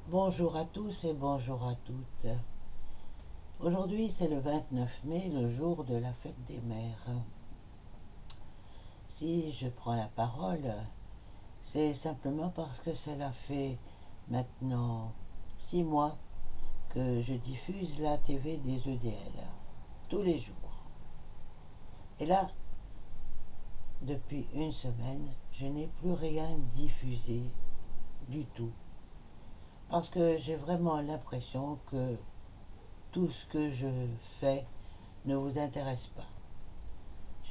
Bonjour à tous et bonjour à toutes. Aujourd'hui, c'est le 29 mai, le jour de la fête des mères. Si je prends la parole, c'est simplement parce que cela fait maintenant 6 mois que je diffuse la TV des EDL, tous les jours. Et là, depuis une semaine, je n'ai plus rien diffusé du tout. Parce que j'ai vraiment l'impression que tout ce que je fais ne vous intéresse pas.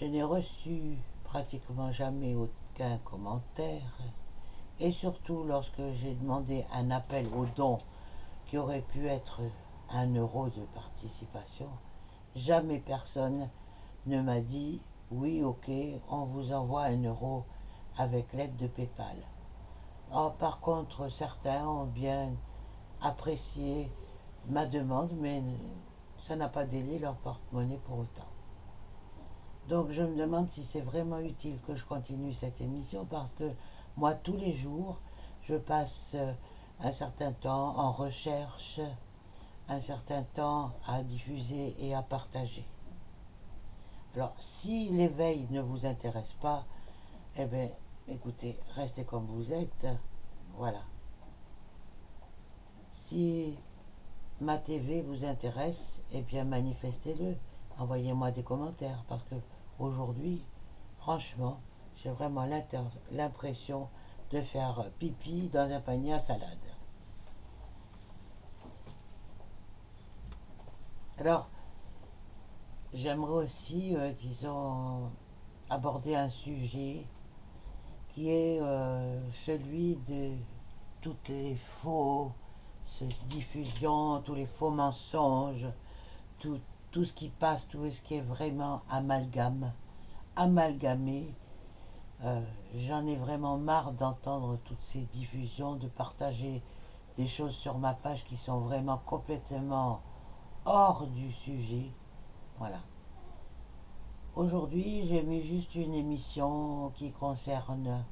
Je n'ai reçu pratiquement jamais aucun commentaire et surtout lorsque j'ai demandé un appel aux dons qui aurait pu être 1 euro de participation, jamais personne ne m'a dit oui, ok, on vous envoie 1 euro avec l'aide de PayPal. Or, par contre, certains ont bien apprécié ma demande, mais ça n'a pas délai leur porte-monnaie pour autant. Donc je me demande si c'est vraiment utile que je continue cette émission parce que moi tous les jours je passe un certain temps en recherche, un certain temps à diffuser et à partager. Alors si l'éveil ne vous intéresse pas, eh bien écoutez, restez comme vous êtes, voilà. Si ma TV vous intéresse, eh bien manifestez-le, envoyez-moi des commentaires parce que aujourd'hui, franchement, j'ai vraiment l'impression de faire pipi dans un panier à salade. Alors, j'aimerais aussi, disons, aborder un sujet qui est celui de toutes les fausses diffusions, tous les faux mensonges, tout, tout ce qui passe, tout ce qui est vraiment amalgamé. Euh, J'en ai vraiment marre d'entendre toutes ces diffusions, de partager des choses sur ma page qui sont vraiment complètement hors du sujet. Voilà. Aujourd'hui, j'ai mis juste une émission qui concerne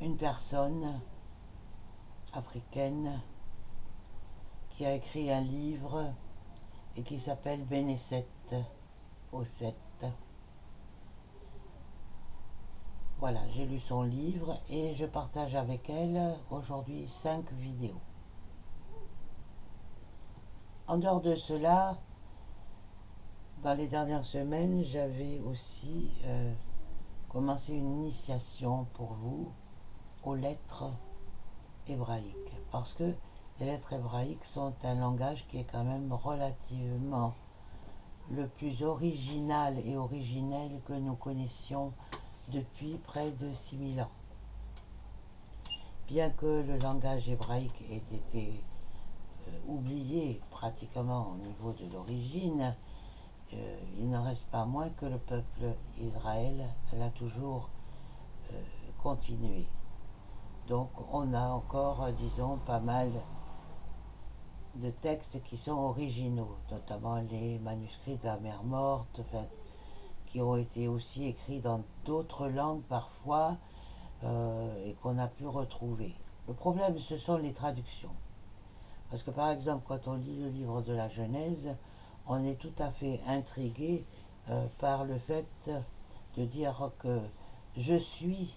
une personne africaine qui a écrit un livre et qui s'appelle Benesset au 7. Voilà, j'ai lu son livre et je partage avec elle aujourd'hui 5 vidéos. En dehors de cela, dans les dernières semaines, j'avais aussi commencé une initiation pour vous aux lettres hébraïques. Parce que les lettres hébraïques sont un langage qui est quand même relativement le plus original et originel que nous connaissions depuis près de 6000 ans. Bien que le langage hébraïque ait été oublié pratiquement au niveau de l'origine, il n'en reste pas moins que le peuple Israël l'a toujours continué. Donc on a encore, disons, pas mal de textes qui sont originaux, notamment les manuscrits de la mer Morte, enfin, qui ont été aussi écrits dans d'autres langues parfois et qu'on a pu retrouver. Le problème, ce sont les traductions. Parce que par exemple, quand on lit le livre de la Genèse, on est tout à fait intrigué par le fait de dire que je suis,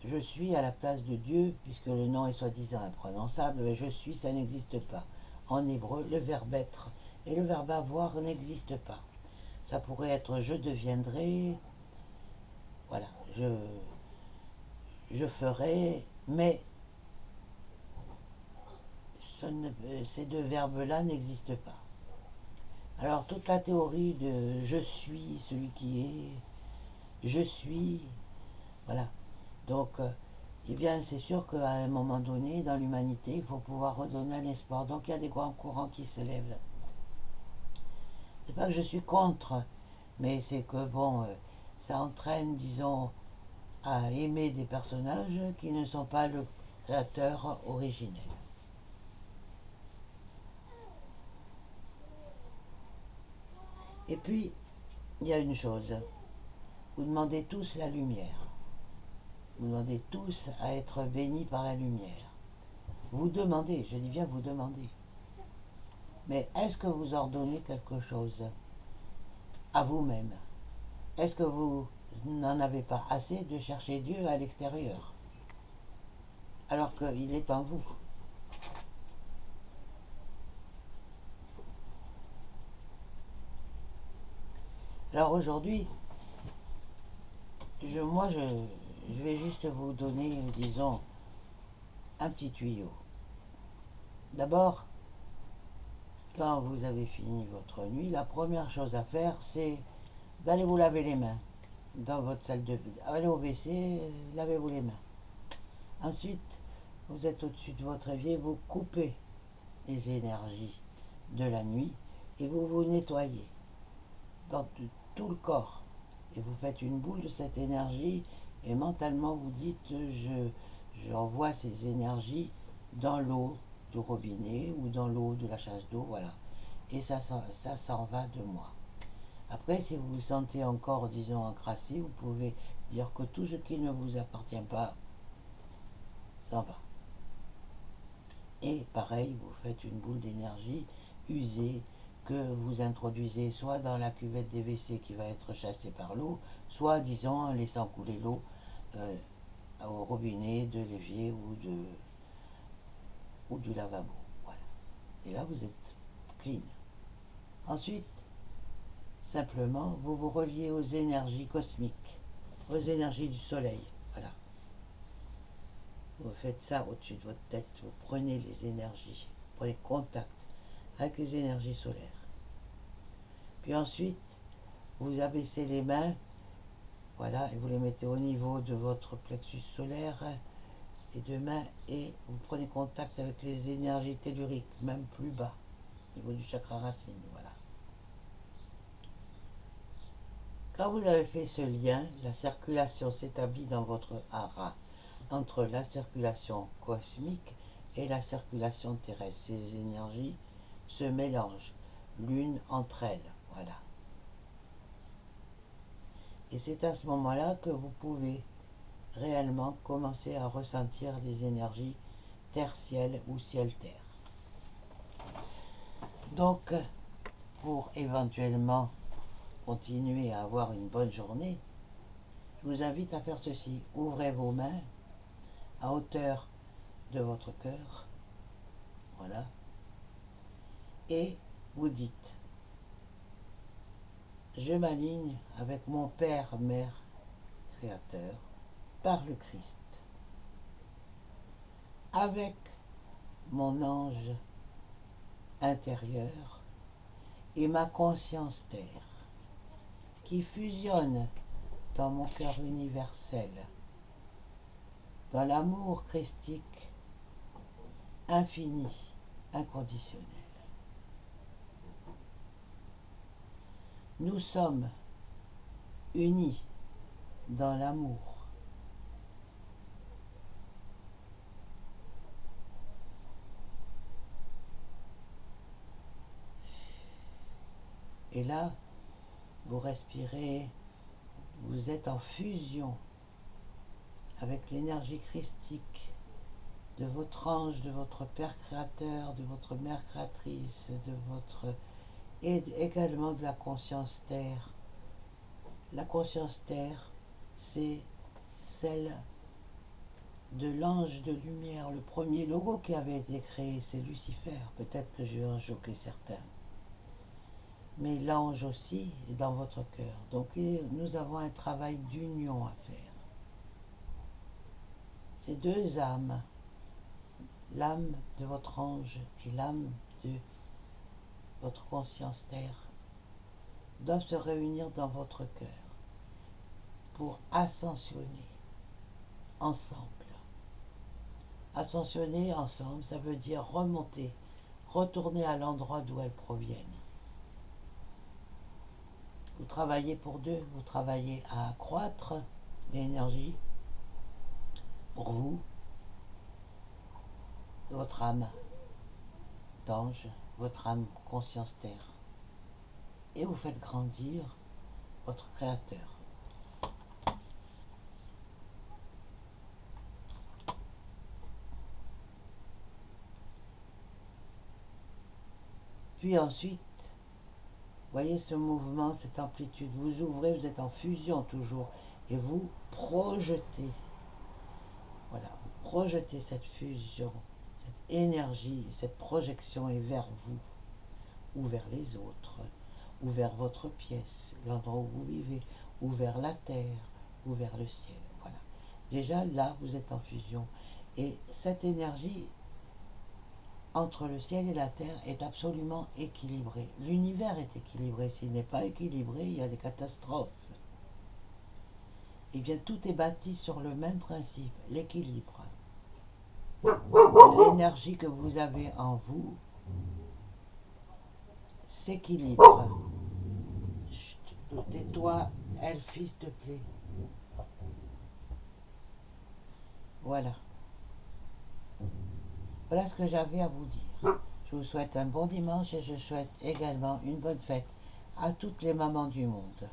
je suis à la place de Dieu, puisque le nom est soi-disant imprononçable, mais je suis, ça n'existe pas. En hébreu, le verbe être et le verbe avoir n'existent pas. Ça pourrait être je deviendrai, voilà, je ferai, mais ces deux verbes-là n'existent pas. Alors toute la théorie de je suis celui qui est, je suis, voilà. Donc, eh bien, c'est sûr qu'à un moment donné, dans l'humanité, il faut pouvoir redonner un espoir. Donc, il y a des grands courants qui se lèvent. C'est pas que je suis contre, mais c'est que, bon, ça entraîne, disons, à aimer des personnages qui ne sont pas le créateur originel. Et puis, il y a une chose. Vous demandez tous la lumière. Vous demandez tous à être bénis par la lumière. Vous demandez, je dis bien vous demandez. Mais est-ce que vous ordonnez quelque chose à vous-même? Est-ce que vous n'en avez pas assez de chercher Dieu à l'extérieur, alors qu'il est en vous? Alors aujourd'hui, je vais juste vous donner, disons, un petit tuyau. D'abord, quand vous avez fini votre nuit, la première chose à faire, c'est d'aller vous laver les mains dans votre salle de bain. Allez au WC, lavez-vous les mains. Ensuite, vous êtes au-dessus de votre évier, vous coupez les énergies de la nuit et vous vous nettoyez dans tout le corps. Et vous faites une boule de cette énergie et mentalement vous dites j'envoie ces énergies dans l'eau du robinet ou dans l'eau de la chasse d'eau, voilà. Et ça s'en va de moi. Après, si vous vous sentez encore, disons, encrassé, vous pouvez dire que tout ce qui ne vous appartient pas s'en va. Et pareil, vous faites une boule d'énergie usée que vous introduisez soit dans la cuvette des WC qui va être chassée par l'eau, soit, disons, en laissant couler l'eau au robinet de l'évier ou du lavabo. Voilà. Et là, vous êtes clean. Ensuite, simplement, vous vous reliez aux énergies cosmiques, aux énergies du soleil. Voilà. Vous faites ça au-dessus de votre tête, vous prenez les énergies, vous prenez contact avec les énergies solaires. Puis ensuite, vous abaissez les mains, voilà, et vous les mettez au niveau de votre plexus solaire et de main, et vous prenez contact avec les énergies telluriques, même plus bas, au niveau du chakra racine, voilà. Quand vous avez fait ce lien, la circulation s'établit dans votre hara, entre la circulation cosmique et la circulation terrestre. Ces énergies se mélangent l'une entre elles, voilà. Et c'est à ce moment-là que vous pouvez réellement commencer à ressentir des énergies terre-ciel ou ciel-terre. Donc, pour éventuellement continuer à avoir une bonne journée, je vous invite à faire ceci. Ouvrez vos mains à hauteur de votre cœur, voilà, et vous dites: je m'aligne avec mon Père, Mère, Créateur, par le Christ, avec mon ange intérieur et ma conscience terre, qui fusionne dans mon cœur universel, dans l'amour christique infini, inconditionnel. Nous sommes unis dans l'amour. Et là, vous respirez, vous êtes en fusion avec l'énergie christique de votre ange, de votre Père créateur, de votre Mère créatrice, de votre et également de la conscience terre. La conscience terre, c'est celle de l'ange de lumière. Le premier logo qui avait été créé, c'est Lucifer. Peut-être que je vais en choquer certains. Mais l'ange aussi est dans votre cœur. Donc nous avons un travail d'union à faire. Ces deux âmes, l'âme de votre ange et l'âme de votre conscience terre, doivent se réunir dans votre cœur pour ascensionner ensemble. Ascensionner ensemble, ça veut dire remonter, retourner à l'endroit d'où elles proviennent. Vous travaillez pour deux, vous travaillez à accroître l'énergie pour vous, votre âme d'ange, votre âme conscience terre. Et vous faites grandir votre créateur. Puis ensuite, voyez ce mouvement, cette amplitude. Vous ouvrez, vous êtes en fusion toujours. Et vous projetez. Voilà, vous projetez cette fusion, cette énergie, cette projection est vers vous, ou vers les autres, ou vers votre pièce, l'endroit où vous vivez, ou vers la terre, ou vers le ciel. Voilà. Déjà là, vous êtes en fusion. Et cette énergie entre le ciel et la terre est absolument équilibrée. L'univers est équilibré. S'il n'est pas équilibré, il y a des catastrophes. Eh bien, tout est bâti sur le même principe, l'équilibre. L'énergie que vous avez en vous s'équilibre. Tais-toi, Elfie, s'il te plaît. Voilà. Voilà ce que j'avais à vous dire. Je vous souhaite un bon dimanche et je souhaite également une bonne fête à toutes les mamans du monde.